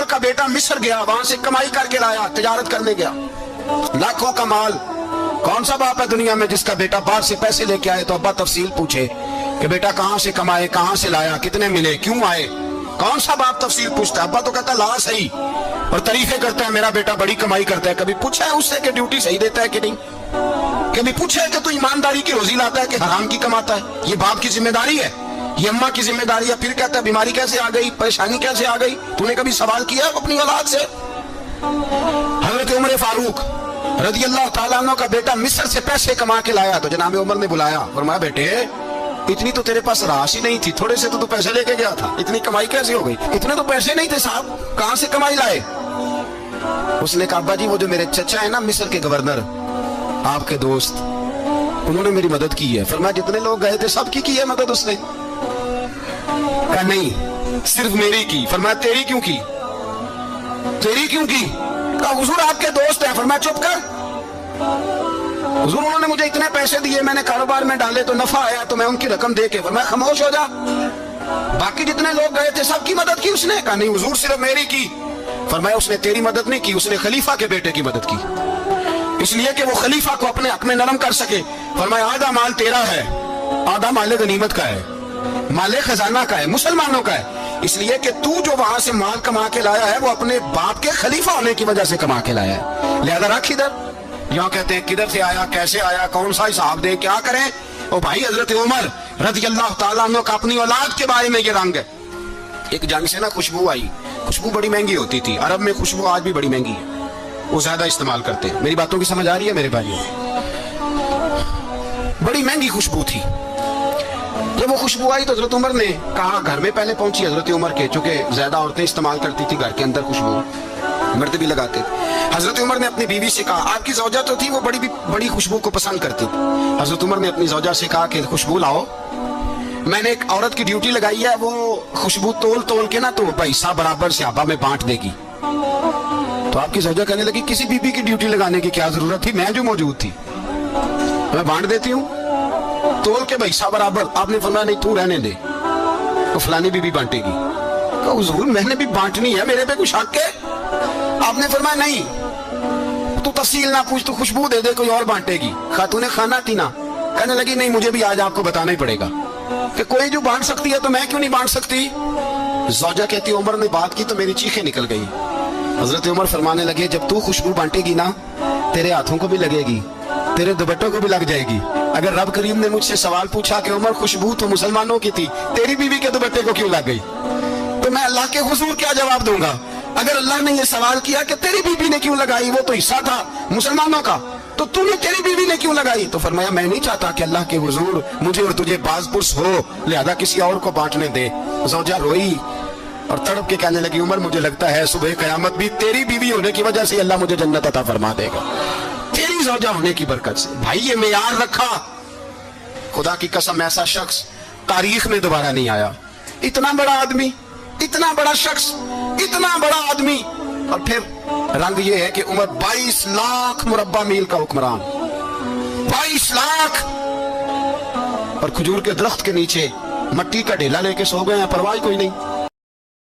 عمر کا بیٹا مصر گیا, وہاں سے کمائی کر کے لایا, تجارت کرنے گیا, لاکھوں کا مال. کون سا باپ ہے دنیا میں جس کا بیٹا باہر سے پیسے لے کے آئے تو ابا تفصیل پوچھے کہ بیٹا کہاں سے کمائے, کہاں سے لایا, کتنے ملے, کیوں آئے؟ کون سا باپ تفصیل پوچھتا ہے؟ ابا تو کہتا ہے لا صحیح, اور تعریفیں کرتا ہے میرا بیٹا بڑی کمائی کرتا ہے. کبھی پوچھا ہے اس سے کہ ڈیوٹی صحیح دیتا ہے کہ نہیں؟ کبھی پوچھا ہے کہ تو ایمانداری کی روزی لاتا ہے کہ حرام کی کماتا ہے؟ یہ باپ کی ذمہ داری ہے, یہ اماں کی ذمہ داری ہے. پھر کہتا ہے بیماری کیسے آ گئی, پریشانی کیسے آ گئی؟ تو نے کبھی سوال کیا اپنی اولاد سے؟ حضرت عمر فاروق رضی اللہ تعالیٰ عنہ کا بیٹا مصر سے پیسے کما کے لایا تو جناب عمر نے بلایا, فرمایا بیٹے اتنی تو تیرے پاس راش ہی نہیں تھی, تھوڑے سے تو پیسے لے کے گیا تھا, اتنی کمائی کیسے ہو گئی؟ اتنے تو پیسے نہیں تھے صاحب, کہاں سے کمائی لائے؟ اس نے کہا ابا جی وہ جو میرے چچا ہے نا مصر کے گورنر, آپ کے دوست, انہوں نے میری مدد کی ہے. فرمایا جتنے لوگ گئے تھے سب کی ہے مدد اس نے؟ کہا نہیں صرف میری کی. فرمایا تیری کیوں کی؟ تیری کیوں کی؟ کہا حضور آپ کے دوست ہیں. فرمایا چپ کر, حضور انہوں نے مجھے اتنے پیسے دیے, میں نے کاروبار میں ڈالے تو نفع آیا تو میں ان کی رقم دے کے. فرمایا خاموش ہو جا, باقی جتنے لوگ گئے تھے سب کی مدد کی اس نے؟ کہا نہیں حضور صرف میری کی. فرمایا اس نے تیری مدد نہیں کی, اس نے خلیفہ کے بیٹے کی مدد کی, اس لیے کہ وہ خلیفہ کو اپنے حق میں نرم کر سکے. فرمایا آدھا مال تیرا ہے, آدھا مال غنیمت کا ہے, مال خزانہ کا ہے, مسلمانوں کا ہے, اس لیے کہ تو جو وہاں سے مال کما کے لایا ہے وہ اپنے باپ کے خلیفہ ہونے کی وجہ سے کما کے لایا ہے, لہذا رکھ ادھر. یہاں کہتے ہیں کدھر سے آیا, کیسے آیا, کون سا حساب دے, کیا کریں؟ او بھائی حضرت عمر رضی اللہ تعالیٰ عنہ کا اپنی اولاد کے بارے میں یہ رنگ ہے. ایک جنگ سے نا خوشبو آئی, خوشبو بڑی مہنگی ہوتی تھی, عرب میں خوشبو آج بھی بڑی مہنگی ہے, وہ زیادہ استعمال کرتے ہیں. میری باتوں کی سمجھ آ رہی ہے میرے بھائیوں؟ بڑی مہنگی خوشبو تھی. جب وہ خوشبو آئی تو حضرت عمر نے کہا, گھر میں پہلے پہنچی حضرت عمر کے, چونکہ زیادہ عورتیں استعمال کرتی تھی گھر کے اندر خوشبو, مرد بھی لگاتے تھے. حضرت عمر نے اپنی بیوی سے کہا, آپ کی زوجہ تو تھی وہ بڑی خوشبو کو پسند کرتی تھی. حضرت عمر نے اپنی زوجہ سے کہا کہ خوشبو لاؤ, میں نے ایک عورت کی ڈیوٹی لگائی ہے, وہ خوشبو تول کے نا تو پیسہ برابر صحابہ میں بانٹ دے گی. تو آپ کی زوجہ کہنے لگی کسی بی بی کی ڈیوٹی لگانے کی کیا ضرورت تھی, میں جو موجود تھی میں بانٹ دیتی ہوں تول کے پیسہ برابر. آپ نے فرمایا نہیں تو رہنے دے, تو فلانی بی بی بانٹے گی. کہا حضور میں نے بھی بانٹنی ہے, میرے پہ کچھ حق ہے؟ آپ نے فرمایا نہیں تو تفصیل نہ پوچھ, تو خوشبو دے دے, کوئی اور بانٹے گی. خاتون خانہ تھی نا, کہنے لگی نہیں مجھے بھی آج آپ کو بتانا ہی پڑے گا کہ کوئی جو بانٹ سکتی ہے تو میں کیوں نہیں بانٹ سکتی؟ زوجہ کہتی عمر نے بات کی تو میری چیخیں نکل گئی. حضرت عمر فرمانے لگے جب تو خوشبو بانٹے گی نا تیرے ہاتھوں کو بھی لگے گی, تیرے دوپٹوں کو بھی لگ جائے گی. اگر رب کریم نے مجھ سے سوال پوچھا کہ عمر خوشبو تو مسلمانوں کی تھی, تیری بیوی کے دوپٹے کو کیوں لگ گئی, تو میں اللہ کے حضور کیا جواب دوں گا؟ اگر اللہ نے یہ سوال کیا کہ تیری بیوی نے کیوں لگائی, وہ تو حصہ تھا مسلمانوں کا, تو تو نے تیری بیوی نے کیوں لگائی؟ تو فرمایا میں نہیں چاہتا کہ اللہ کے حضور مجھے اور تجھے باز پرس ہو, لہذا کسی اور کو بانٹنے دے. زوجہ روئی اور تڑپ کے کہنے لگی عمر مجھے لگتا ہے صبح قیامت بھی تیری بیوی ہونے کی وجہ سے اللہ مجھے جنت عطا فرما دے گا, تیری زوجہ ہونے کی برکت سے. بھائی یہ معیار رکھا, خدا کی قسم ایسا شخص تاریخ میں دوبارہ نہیں آیا. اتنا بڑا آدمی, اتنا بڑا شخص, اتنا بڑا آدمی, اور پھر رنگ یہ ہے کہ عمر 22 لاکھ مربع میل کا حکمران, 22 لاکھ, اور کھجور کے درخت کے نیچے مٹی کا ڈھیلا لے کے سو گئے ہیں, پرواہ کوئی نہیں.